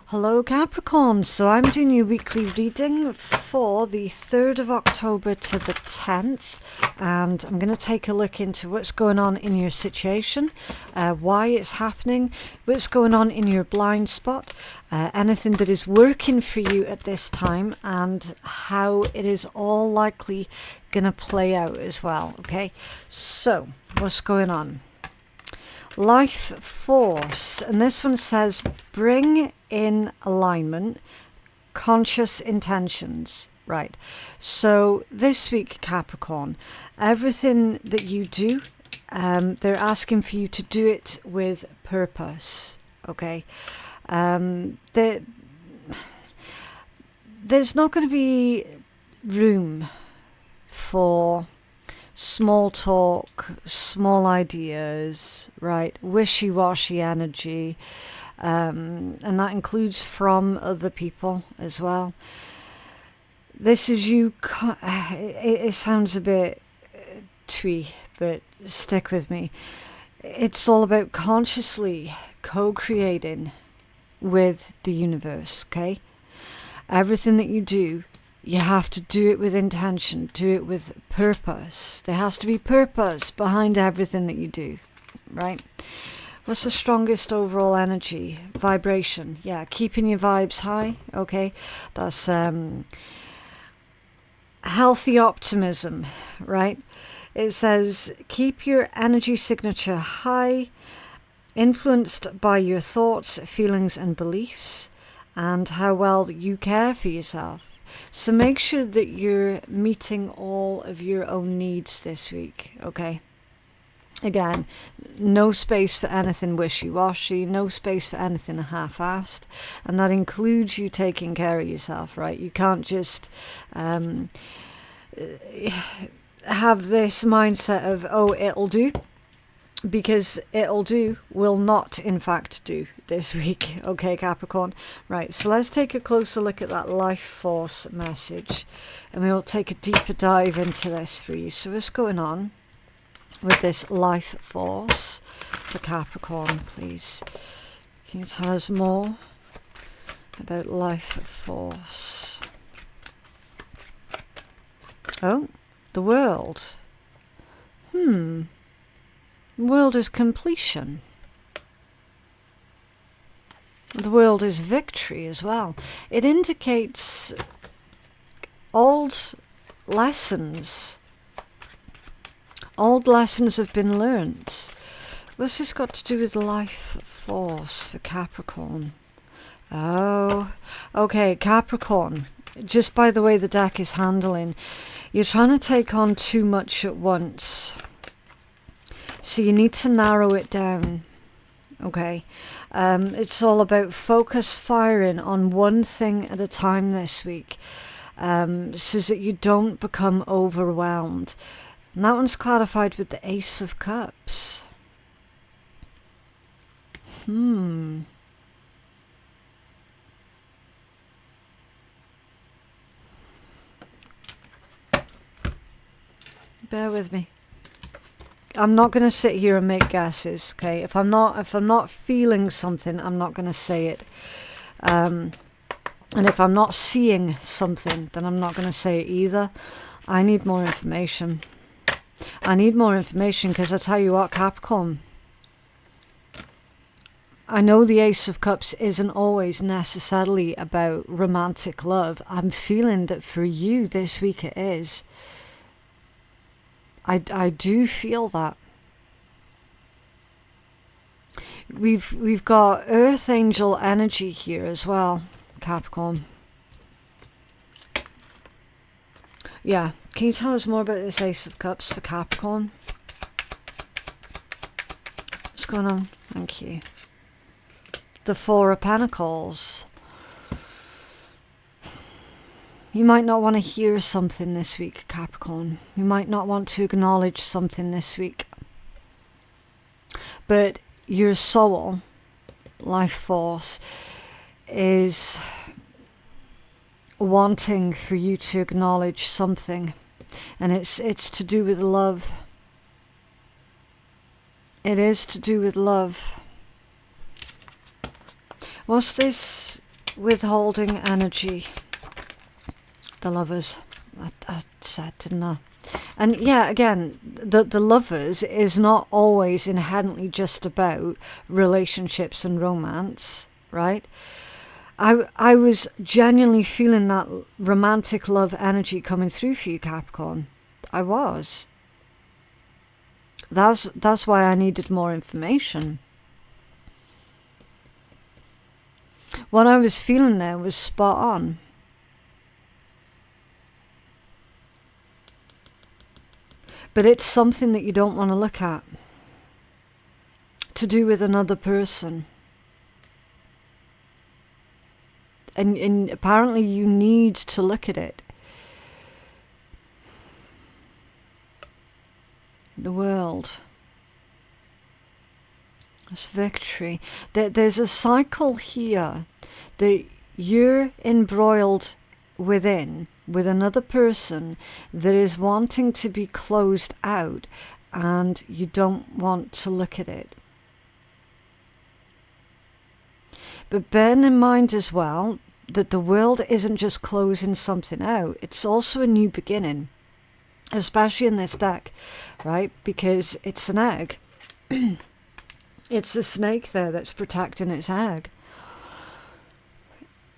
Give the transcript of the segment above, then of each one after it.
Hello Capricorn, so I'm doing your weekly reading for the 3rd of October to the 10th, and I'm going to take a look into what's going on in your situation, why it's happening, what's going on in your blind spot, anything that is working for you at this time, and how it is all likely going to play out as well. Okay, so what's going on? Life force, and this one says bring in alignment, conscious intentions. Right, so this week Capricorn, everything that you do, they're asking for you to do it with purpose. Okay, there's not going to be room for small talk, small ideas, right? Wishy-washy energy, and that includes from other people as well. This is you. It sounds a bit twee, but stick with me. It's all about consciously co-creating with the universe. Okay, everything that you do, you have to do it with intention, do it with purpose. There has to be purpose behind everything that you do, right? What's the strongest overall energy? Vibration. Yeah, keeping your vibes high, okay? That's healthy optimism, right? It says, keep your energy signature high, influenced by your thoughts, feelings, and beliefs, and how well you care for yourself. So make sure that you're meeting all of your own needs this week, okay? Again, no space for anything wishy-washy, no space for anything half-assed, and that includes you taking care of yourself, right? You can't just have this mindset of, oh, it'll do, because it'll do will not in fact do this week. Okay, Capricorn. Right, so let's take a closer look at that life force message, and we'll take a deeper dive into this for you. So what's going on with this life force for Capricorn, please? Can you tell us more about life force? Oh, the world. The world is completion. The world is victory as well. It indicates old lessons. Old lessons have been learnt. What's this got to do with life force for Capricorn? Oh, okay, Capricorn. Just by the way the deck is handling, you're trying to take on too much at once. So you need to narrow it down, okay? It's all about focus firing on one thing at a time this week, so that you don't become overwhelmed. And that one's clarified with the Ace of Cups. Bear with me. I'm not going to sit here and make guesses, okay? If I'm not feeling something, I'm not going to say it. And if I'm not seeing something, then I'm not going to say it either. I need more information. I need more information because I tell you what, Capricorn, I know the Ace of Cups isn't always necessarily about romantic love. I'm feeling that for you this week it is. I do feel that. We've got Earth Angel energy here as well, Capricorn. Yeah, can you tell us more about this Ace of Cups for Capricorn? What's going on? Thank you. The Four of Pentacles. You might not want to hear something this week, Capricorn. You might not want to acknowledge something this week. But your soul, life force, is wanting for you to acknowledge something. And it's to do with love. It is to do with love. What's this withholding energy. The Lovers. I said, didn't I? And yeah, again, the Lovers is not always inherently just about relationships and romance, right? I was genuinely feeling that romantic love energy coming through for you, Capricorn. I was. That's why I needed more information. What I was feeling there was spot on. But it's something that you don't want to look at. To do with another person. And apparently you need to look at it. The World. It's victory. There's a cycle here that you're embroiled within with another person that is wanting to be closed out, and you don't want to look at it. But bearing in mind as well that the world isn't just closing something out, it's also a new beginning, especially in this deck, right? Because it's an egg. It's a snake there that's protecting its egg.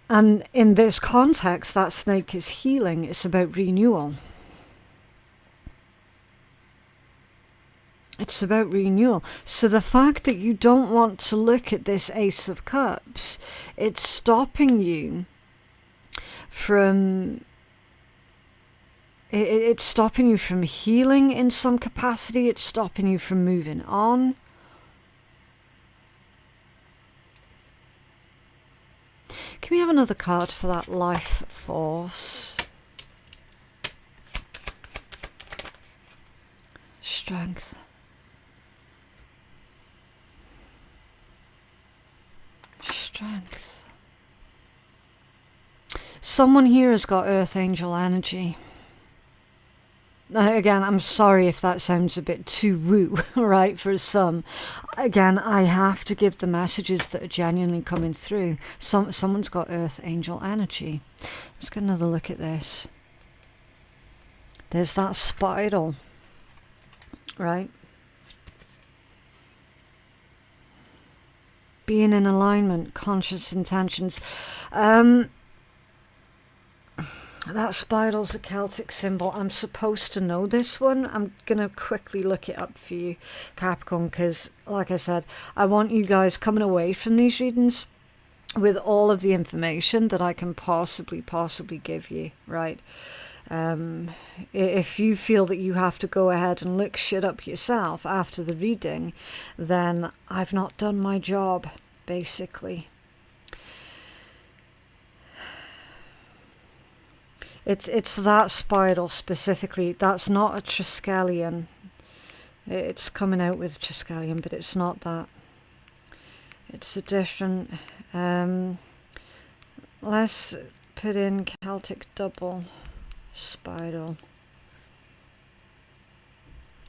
And in this context, that snake is healing. It's about renewal. It's about renewal. So the fact that you don't want to look at this Ace of Cups, it's stopping you from... It's stopping you from healing in some capacity. It's stopping you from moving on. Can we have another card for that life force? Strength. Strength. Someone here has got Earth Angel energy. Again, I'm sorry if that sounds a bit too woo, right, for some. Again, I have to give the messages that are genuinely coming through. Someone's got Earth Angel energy. Let's get another look at this. There's that spiral, right? Being in alignment, conscious intentions. That spiral's a Celtic symbol. I'm supposed to know this one. I'm going to quickly look it up for you, Capricorn, because, like I said, I want you guys coming away from these readings with all of the information that I can possibly give you, right? If you feel that you have to go ahead and look shit up yourself after the reading, then I've not done my job, basically. It's that spiral specifically. That's not a Triskelion. It's coming out with Triskelion, but it's not that. It's a different... let's put in Celtic double spiral.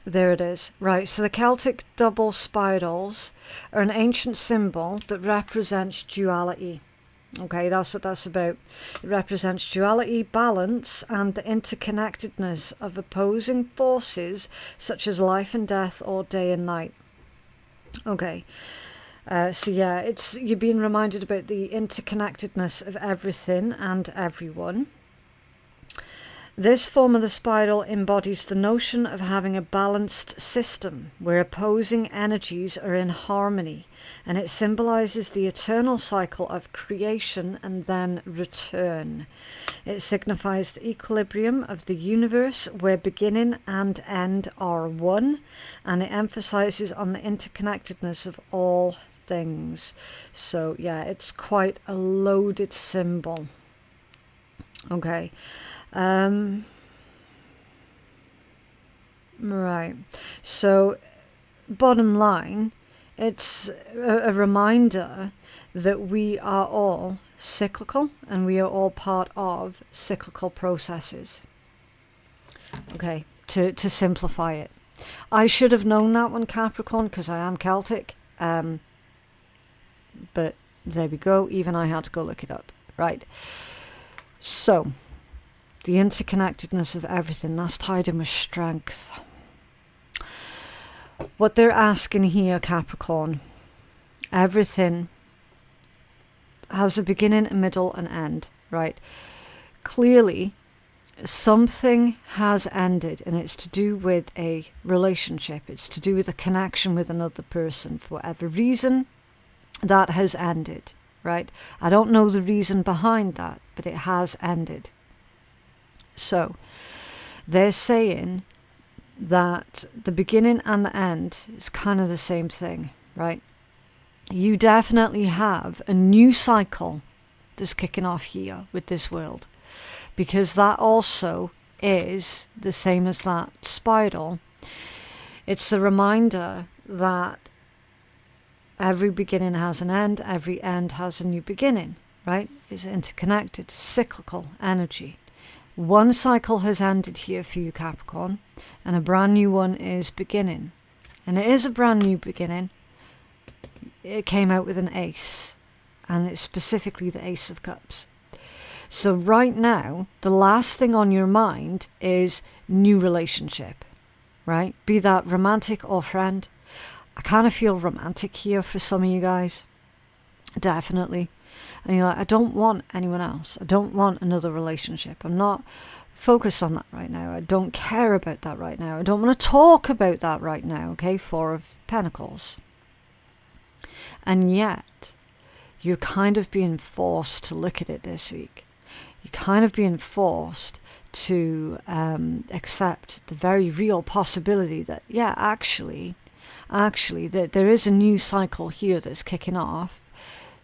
There it is. Right, so the Celtic double spirals are an ancient symbol that represents duality. Okay, that's what that's about. It represents duality, balance, and the interconnectedness of opposing forces such as life and death or day and night. Okay, so yeah, you're being reminded about the interconnectedness of everything and everyone. This form of the spiral embodies the notion of having a balanced system where opposing energies are in harmony, and it symbolizes the eternal cycle of creation and then return. It signifies the equilibrium of the universe where beginning and end are one, and it emphasizes on the interconnectedness of all things. So yeah, it's quite a loaded symbol. Okay. Right, so bottom line, it's a reminder that we are all cyclical and we are all part of cyclical processes. Okay, to simplify it. I should have known that one, Capricorn, because I am Celtic, but there we go, even I had to go look it up. right? So, the interconnectedness of everything, that's tied in with strength. What they're asking here, Capricorn, everything has a beginning, a middle, and end, right? Clearly, something has ended, and it's to do with a relationship. It's to do with a connection with another person. For whatever reason, that has ended, right? I don't know the reason behind that, but it has ended. So, they're saying that the beginning and the end is kind of the same thing, right? You definitely have a new cycle that's kicking off here with this world, because that also is the same as that spiral. It's a reminder that every beginning has an end, every end has a new beginning, right? It's interconnected, cyclical energy. One cycle has ended here for you, Capricorn, and a brand new one is beginning. And it is a brand new beginning. It came out with an ace, and it's specifically the Ace of Cups. So right now, the last thing on your mind is new relationship, right? Be that romantic or friend. I kind of feel romantic here for some of you guys. Definitely. And you're like, I don't want anyone else. I don't want another relationship. I'm not focused on that right now. I don't care about that right now. I don't want to talk about that right now, okay? Four of Pentacles. And yet, you're kind of being forced to look at it this week. You're kind of being forced to accept the very real possibility that, yeah, actually, that there is a new cycle here that's kicking off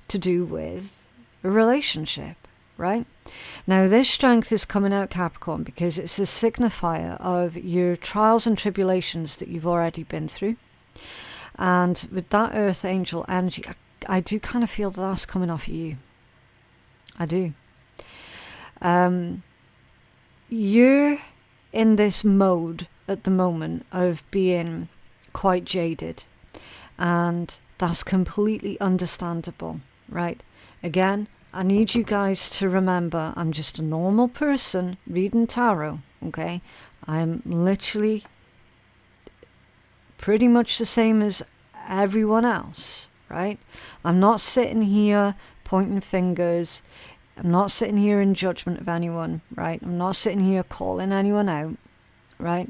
to do with a relationship, right? Now, this strength is coming out, Capricorn, because it's a signifier of your trials and tribulations that you've already been through. And with that Earth Angel energy, I do kind of feel that's coming off of you. I do. You're in this mode at the moment of being quite jaded, and that's completely understandable, right? Again, I need you guys to remember I'm just a normal person reading tarot, okay? I'm literally pretty much the same as everyone else, right? I'm not sitting here pointing fingers. I'm not sitting here in judgment of anyone, right? I'm not sitting here calling anyone out, right?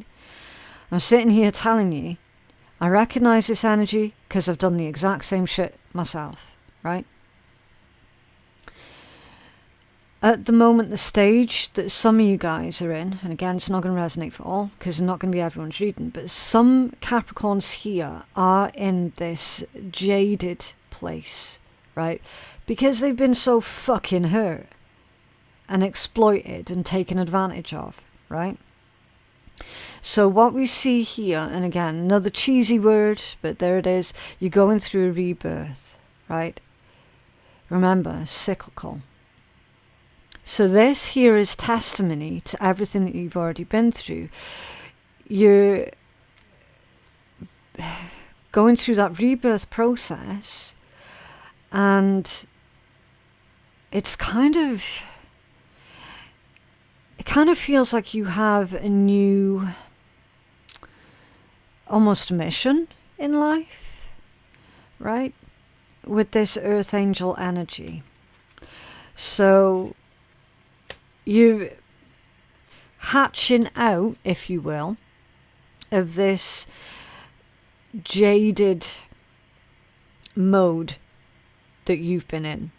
I'm sitting here telling you I recognize this energy because I've done the exact same shit myself, right? At the moment, the stage that some of you guys are in, and again, it's not going to resonate for all because it's not going to be everyone's reading, but some Capricorns here are in this jaded place, right? Because they've been so fucking hurt and exploited and taken advantage of, right? So what we see here, and again, another cheesy word, but there it is, you're going through a rebirth, right? Remember, cyclical. So this here is testimony to everything that you've already been through. You're going through that rebirth process, and it kind of feels like you have a new, almost mission in life, right? With this Earth Angel energy. So you're hatching out, if you will, of this jaded mode that you've been in.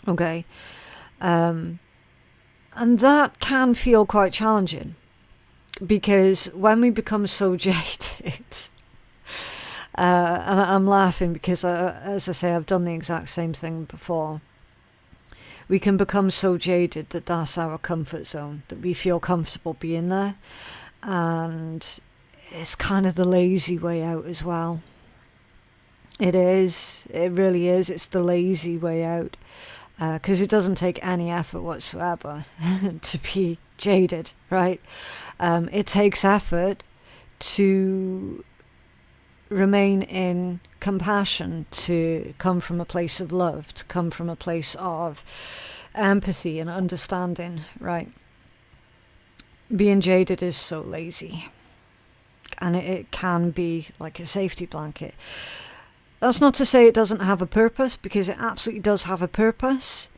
Okay? And that can feel quite challenging, because when we become so jaded, and I'm laughing because, as I say, I've done the exact same thing before. We can become so jaded that that's our comfort zone, that we feel comfortable being there. And it's kind of the lazy way out as well. It is. It really is. It's the lazy way out. Because it doesn't take any effort whatsoever to be jaded, right? It takes effort to remain in compassion, to come from a place of love, to come from a place of empathy and understanding, right? Being jaded is so lazy, and it can be like a safety blanket. That's not to say it doesn't have a purpose, because it absolutely does have a purpose.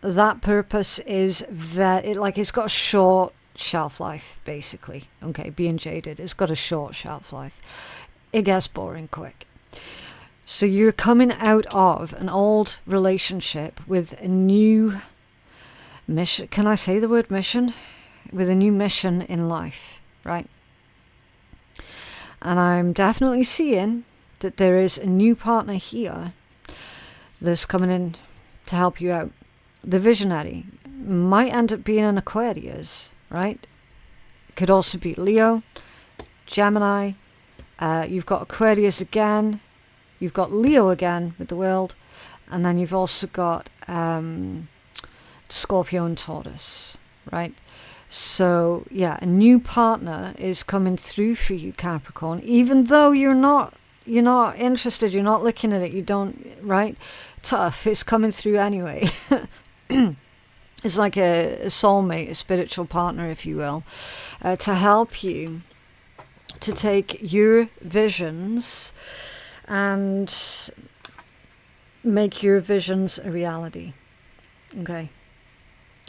That purpose is it's got a short shelf life, basically. Okay, being jaded, it's got a short shelf life. It gets boring quick. So you're coming out of an old relationship with a new mission. Can I say the word mission? With a new mission in life, right? And I'm definitely seeing that there is a new partner here that's coming in to help you out. The visionary might end up being an Aquarius, right? Could also be Leo, Gemini. You've got Aquarius again. You've got Leo again with the world. And then you've also got Scorpio and Taurus, right? So, yeah, a new partner is coming through for you, Capricorn, even though you're not interested, you're not looking at it, you don't, right? Tough, it's coming through anyway. It's like a soulmate, a spiritual partner, if you will, to help you to take your visions and make your visions a reality. Okay.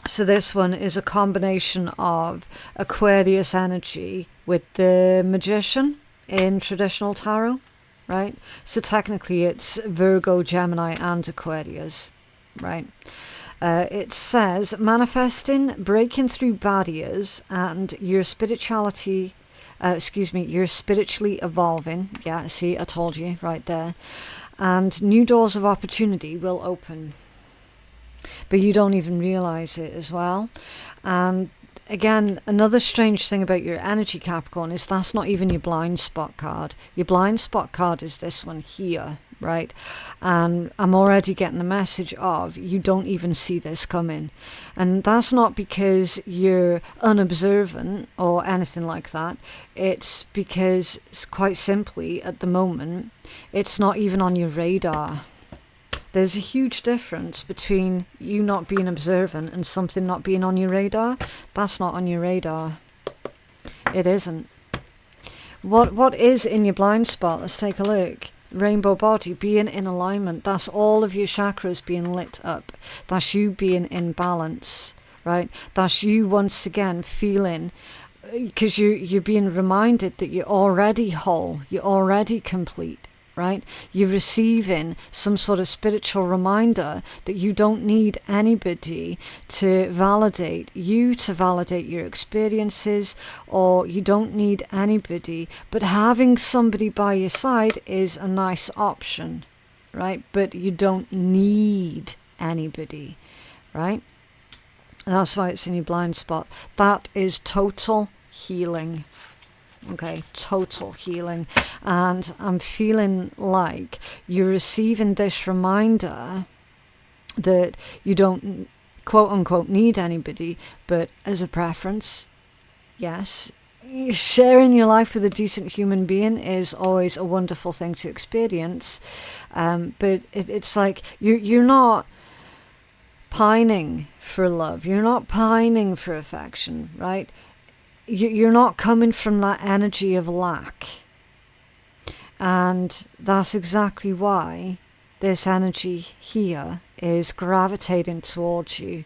So this one is a combination of Aquarius energy with the Magician in traditional tarot, right? So technically it's Virgo, Gemini and Aquarius, right? It says manifesting, breaking through barriers, and your spirituality, you're spiritually evolving. Yeah, see, I told you right there. And new doors of opportunity will open. But you don't even realize it as well. And again, another strange thing about your energy, Capricorn, is that's not even your blind spot card. Your blind spot card is this one here, right? And I'm already getting the message of you don't even see this coming. And that's not because you're unobservant or anything like that. It's because, quite simply, at the moment, it's not even on your radar. There's a huge difference between you not being observant and something not being on your radar. That's not on your radar. It isn't. What is in your blind spot? Let's take a look. Rainbow body, being in alignment. That's all of your chakras being lit up. That's you being in balance, right? That's you once again feeling, because you're being reminded that you're already whole, you're already complete. Right? You're receiving some sort of spiritual reminder that you don't need anybody to validate you, to validate your experiences, or you don't need anybody. But having somebody by your side is a nice option, right? But you don't need anybody, right? And that's why it's in your blind spot. That is total healing. Okay, total healing. And I'm feeling like you're receiving this reminder that you don't, quote unquote, need anybody, but as a preference, yes, sharing your life with a decent human being is always a wonderful thing to experience. But it's like you're not pining for love, you're not pining for affection, right? You're not coming from that energy of lack. And that's exactly why this energy here is gravitating towards you,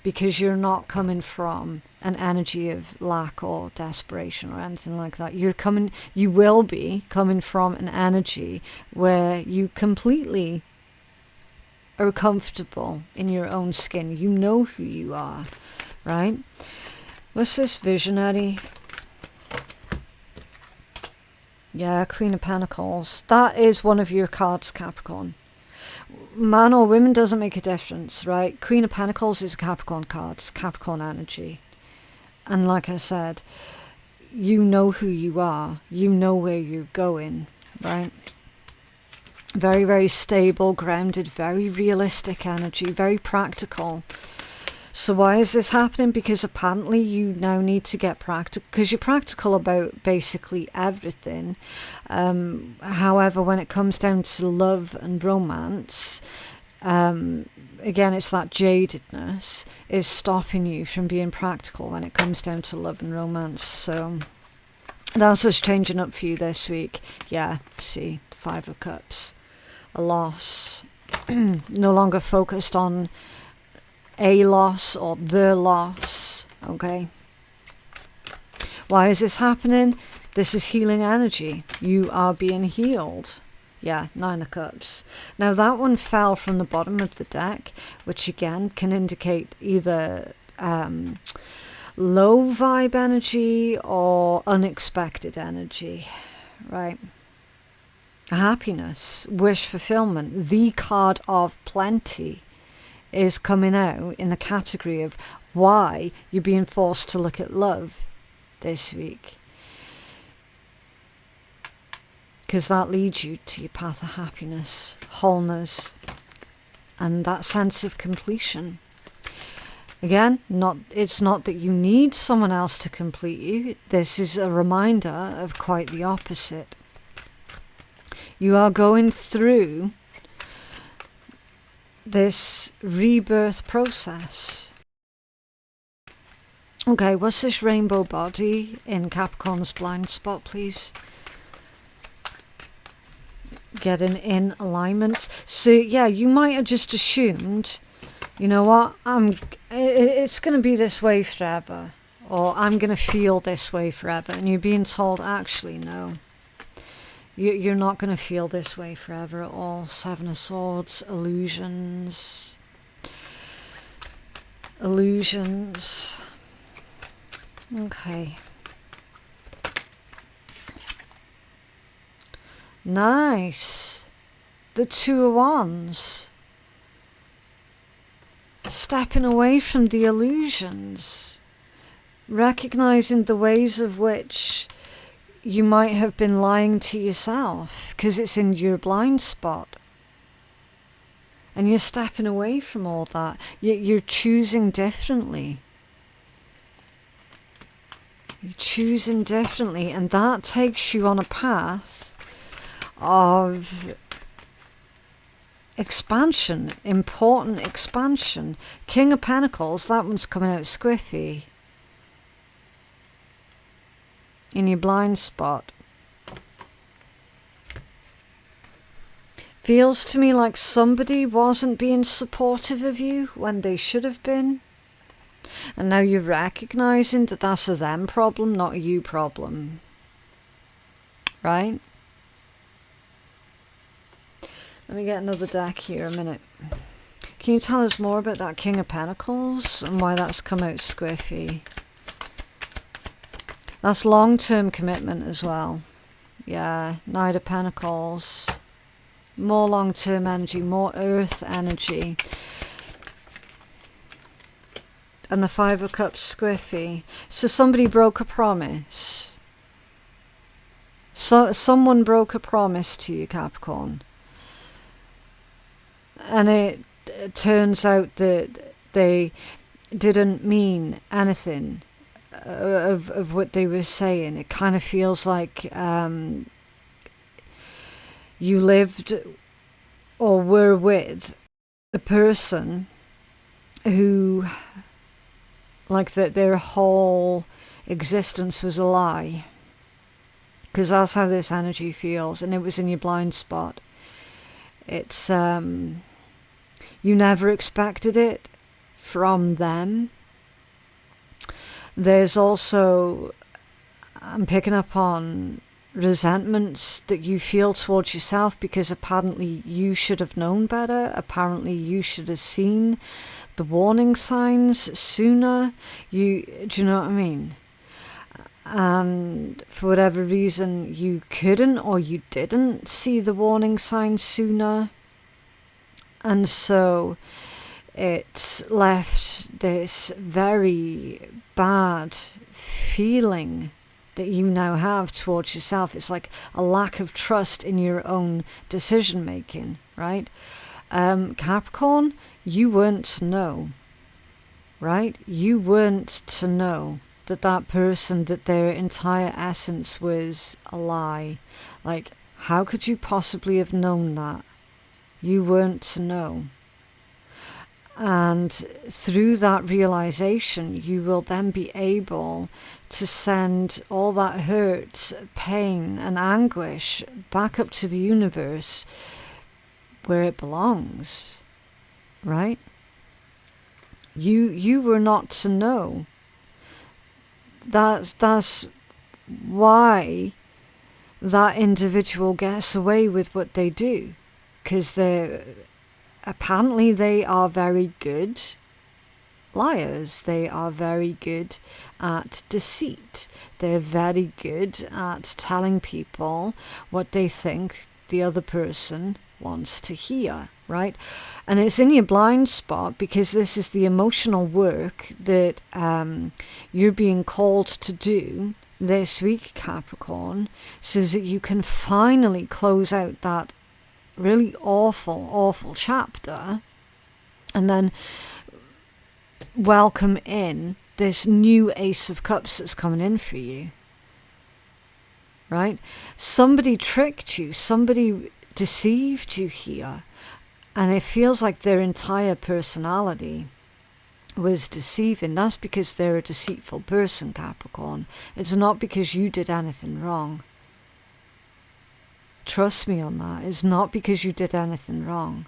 because you're not coming from an energy of lack or desperation or anything like that. You will be coming from an energy where you completely are comfortable in your own skin. You know who you are, right? What's this visionary? Yeah, Queen of Pentacles. That is one of your cards, Capricorn. Man or woman doesn't make a difference, right? Queen of Pentacles is a Capricorn card. It's Capricorn energy. And like I said, you know who you are. You know where you're going, right? Very, very stable, grounded, very realistic energy, very practical. So why is this happening? Because apparently you now need to get practical, because you're practical about basically everything. However, when it comes down to love and romance, again, it's that jadedness is stopping you from being practical when it comes down to love and romance. So that's what's changing up for you this week. Yeah, see, 5 of Cups. A loss. No longer focused on a loss or the loss. Okay. Why is this happening? This is healing energy. You are being healed. Yeah, 9 of Cups. Now that one fell from the bottom of the deck, which again can indicate either low vibe energy or unexpected energy, right? Happiness, wish fulfillment, the card of plenty is coming out in the category of why you're being forced to look at love this week. Because that leads you to your path of happiness, wholeness, and that sense of completion. Again, it's not that you need someone else to complete you. This is a reminder of quite the opposite. You are going through this rebirth process. Okay, what's this rainbow body in Capricorn's blind spot, please? Getting in alignment. So yeah, you might have just assumed, you know what, it's going to be this way forever, or I'm going to feel this way forever, and you're being told actually no, you're not going to feel this way forever at all. 7 of Swords, illusions. Okay. Nice. The 2 of Wands. Stepping away from the illusions. Recognizing the ways of which you might have been lying to yourself because it's in your blind spot. And you're stepping away from all that. You're choosing differently. You're choosing differently, and that takes you on a path of expansion, important expansion. King of Pentacles, that one's coming out squiffy. In your blind spot. Feels to me like somebody wasn't being supportive of you when they should have been. And now you're recognizing that that's a them problem, not a you problem. Right? Let me get another deck here a minute. Can you tell us more about that King of Pentacles and why that's come out squiffy? That's long-term commitment as well. Yeah, Knight of Pentacles. More long-term energy, more earth energy. And the 5 of Cups squiffy. So somebody broke a promise. So someone broke a promise to you, Capricorn. And it turns out that they didn't mean anything of what they were saying. It kind of feels like you lived or were with a person who, like, that their whole existence was a lie. Because that's how this energy feels, and it was in your blind spot. It's you never expected it from them. There's also, I'm picking up on resentments that you feel towards yourself because apparently you should have known better. Apparently you should have seen the warning signs sooner. Do you know what I mean? And for whatever reason you couldn't, or you didn't see the warning signs sooner. And so it's left this very bad feeling that you now have towards yourself. It's like a lack of trust in your own decision making, right? Capricorn, you weren't to know. right? You weren't to know that that person, that their entire essence was a lie. Like, how could you possibly have known that? You weren't to know. And through that realization, you will then be able to send all that hurt, pain, and anguish back up to the universe where it belongs, right? You were not to know. That's why that individual gets away with what they do, because apparently they are very good liars. They are very good at deceit. They're very good at telling people what they think the other person wants to hear, right? And it's in your blind spot, because this is the emotional work that you're being called to do this week, Capricorn, so that you can finally close out that really awful chapter, and then welcome in this new Ace of Cups that's coming in for you, right? Somebody tricked you, somebody deceived you here, and it feels like their entire personality was deceiving. That's because they're a deceitful person, Capricorn. It's not because you did anything wrong. Trust me on that. It's not because you did anything wrong.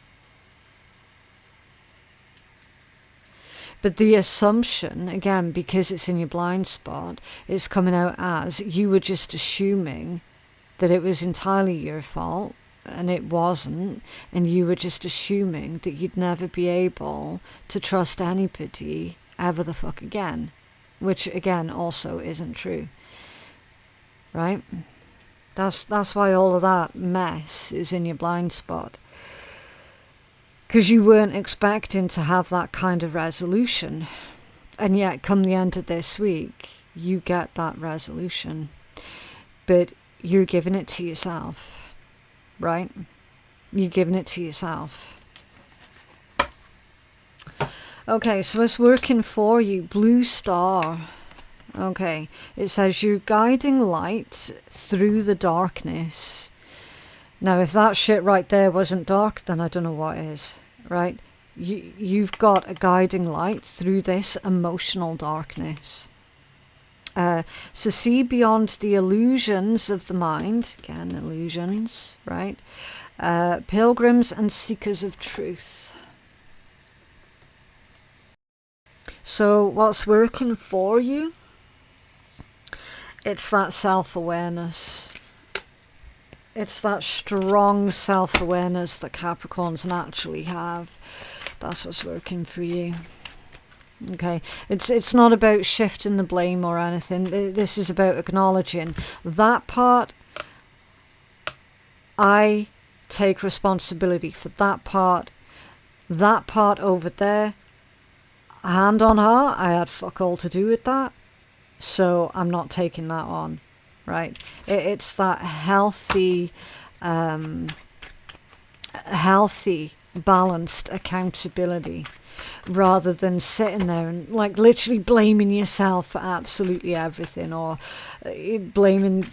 But the assumption, again, because it's in your blind spot, it's coming out as you were just assuming that it was entirely your fault, and it wasn't, and you were just assuming that you'd never be able to trust anybody ever the fuck again, which again also isn't true, right? That's why all of that mess is in your blind spot. Because you weren't expecting to have that kind of resolution. And yet, come the end of this week, you get that resolution. But you're giving it to yourself, right? You're giving it to yourself. Okay, so it's working for you. Blue star. Okay, it says you're guiding light through the darkness. Now, if that shit right there wasn't dark, then I don't know what is, right? You've got a guiding light through this emotional darkness. So see beyond the illusions of the mind. Again, illusions, right? Pilgrims and seekers of truth. So what's working for you? It's that self-awareness. It's that strong self-awareness that Capricorns naturally have. That's what's working for you. Okay, it's not about shifting the blame or anything. This is about acknowledging that part. I take responsibility for that part. That part over there, hand on heart, I had fuck all to do with that. So I'm not taking that on, right? It's that healthy, balanced accountability, rather than sitting there and like literally blaming yourself for absolutely everything, or blaming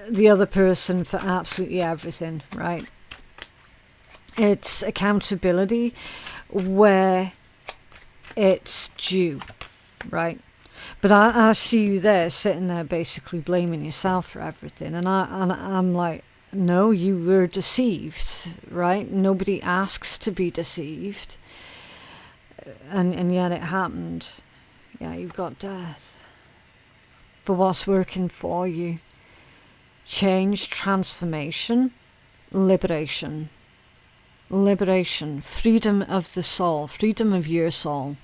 the other person for absolutely everything, right? It's accountability where it's due, right? But I see you there, sitting there basically blaming yourself for everything. And I'm like, no, you were deceived, right? Nobody asks to be deceived. And yet it happened. Yeah, you've got death. But what's working for you? Change, transformation, liberation. Liberation, freedom of the soul, freedom of your soul.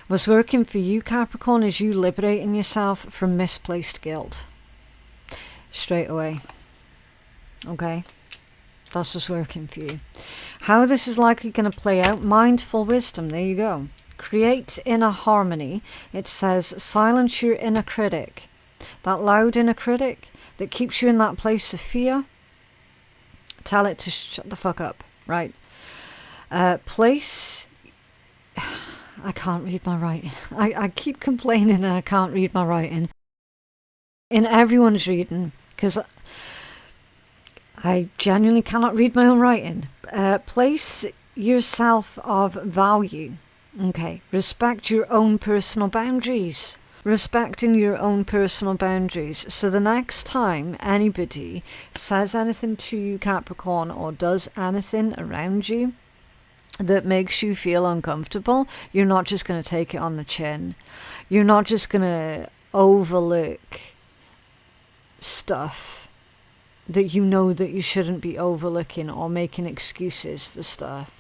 What's working for you, Capricorn, is you liberating yourself from misplaced guilt. Straight away. Okay? That's what's working for you. How this is likely going to play out, mindful wisdom. There you go. Create inner harmony. It says silence your inner critic. That loud inner critic that keeps you in that place of fear. Tell it to shut the fuck up, right? Place... I can't read my writing. I keep complaining I can't read my writing. In everyone's reading, because I genuinely cannot read my own writing. Place yourself of value. Okay. Respect your own personal boundaries. Respecting your own personal boundaries. So the next time anybody says anything to you, Capricorn, or does anything around you that makes you feel uncomfortable, you're not just going to take it on the chin. You're not just going to overlook stuff that you know that you shouldn't be overlooking, or making excuses for stuff.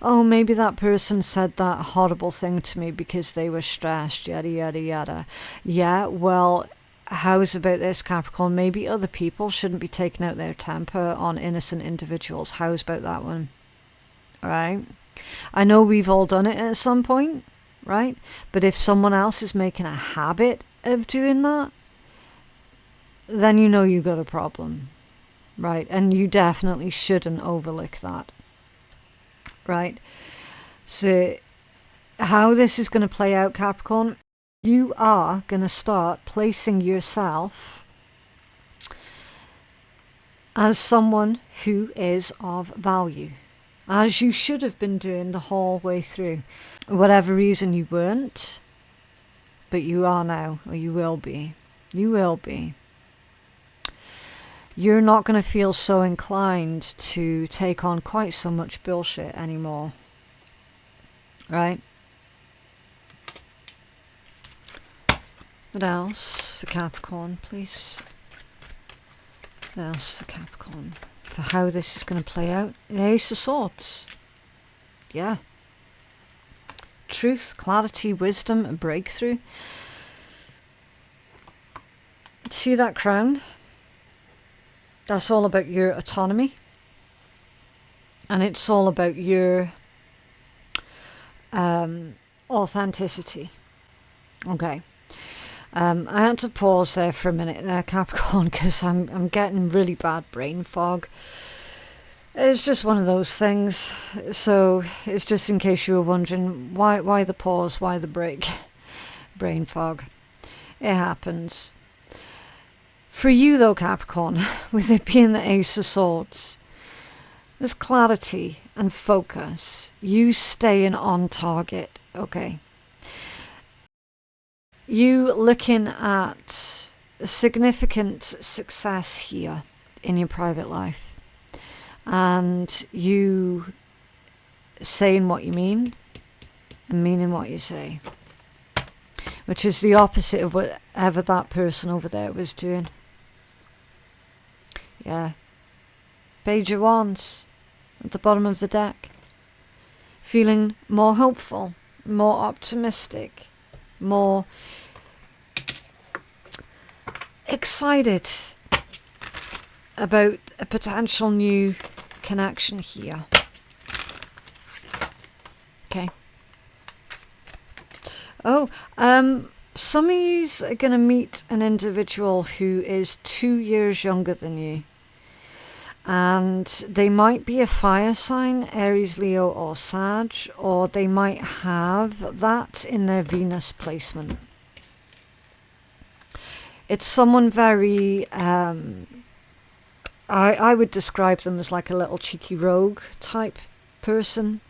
Oh, maybe that person said that horrible thing to me because they were stressed, yada, yada, yada. Yeah, well, how's about this, Capricorn? Maybe other people shouldn't be taking out their temper on innocent individuals. How's about that one? Right? I know we've all done it at some point, right? But if someone else is making a habit of doing that, then you know you've got a problem, right? And you definitely shouldn't overlook that, right? So how this is going to play out, Capricorn, you are going to start placing yourself as someone who is of value, as you should have been doing the whole way through. Whatever reason you weren't, but you are now, or you will be. You will be. You're not going to feel so inclined to take on quite so much bullshit anymore. Right? What else for Capricorn, please? What else for Capricorn? For how this is going to play out? The Ace of Swords. Yeah. Truth, clarity, wisdom, and breakthrough. See that crown? That's all about your autonomy. And it's all about your authenticity. Okay. I had to pause there for a minute there, Capricorn, because I'm getting really bad brain fog. It's just one of those things. So it's just in case you were wondering why the pause, why the break. Brain fog. It happens. For you though, Capricorn, with it being the Ace of Swords, there's clarity and focus. You staying on target, okay? You looking at significant success here in your private life. And you saying what you mean and meaning what you say. Which is the opposite of whatever that person over there was doing. Yeah. Page of Wands at the bottom of the deck. Feeling more hopeful, more optimistic, more excited about a potential new connection here. Okay. Oh, some of you are going to meet an individual who is 2 years younger than you. And they might be a fire sign, Aries, Leo, or Sag, or they might have that in their Venus placement. It's someone very, I would describe them as like a little cheeky rogue type person.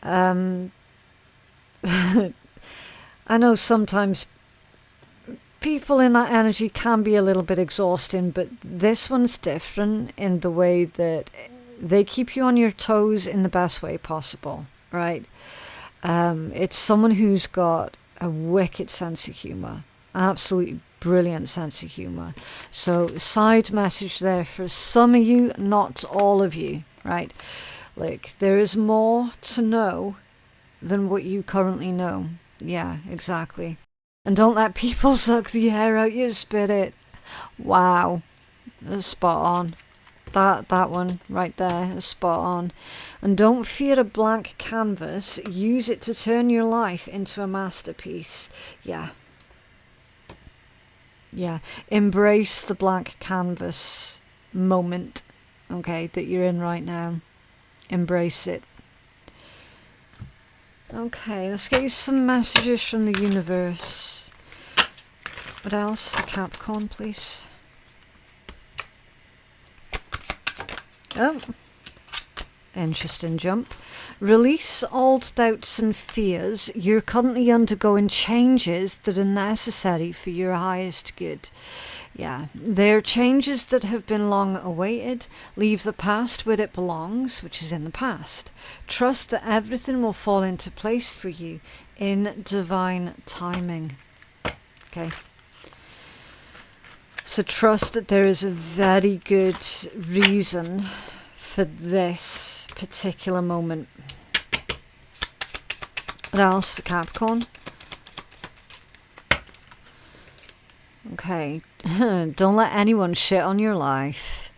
I know sometimes people in that energy can be a little bit exhausting, but this one's different in the way that they keep you on your toes in the best way possible, right? It's someone who's got a wicked sense of humor, absolutely brilliant sense of humor. So side message there for some of you, not all of you, right? Like, there is more to know than what you currently know. Yeah, exactly. And don't let people suck the air out your spirit. Wow. That's spot on. That one right there is spot on. And don't fear a blank canvas. Use it to turn your life into a masterpiece. Yeah. Yeah. Embrace the blank canvas moment, okay, that you're in right now. Embrace it. Okay, let's get you some messages from the universe. What else for Capricorn, please? Oh, interesting jump. Release old doubts and fears. You're currently undergoing changes that are necessary for your highest good. Yeah, they're changes that have been long awaited. Leave the past where it belongs, which is in the past. Trust that everything will fall into place for you in divine timing. Okay. So trust that there is a very good reason for this particular moment. What else for Capricorn? Okay, don't let anyone shit on your life.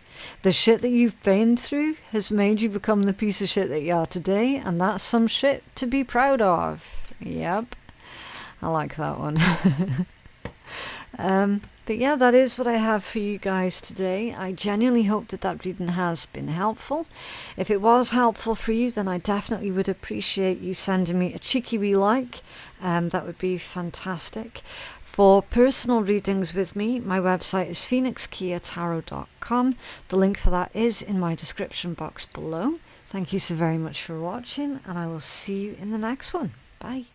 The shit that you've been through has made you become the piece of shit that you are today, and that's some shit to be proud of. Yep, I like that one. But yeah, that is what I have for you guys today. I genuinely hope that that reading has been helpful. If it was helpful for you, then I definitely would appreciate you sending me a cheeky wee like. That would be fantastic. For personal readings with me, my website is phoenixkeiatarot.com. The link for that is in my description box below. Thank you so very much for watching, and I will see you in the next one. Bye.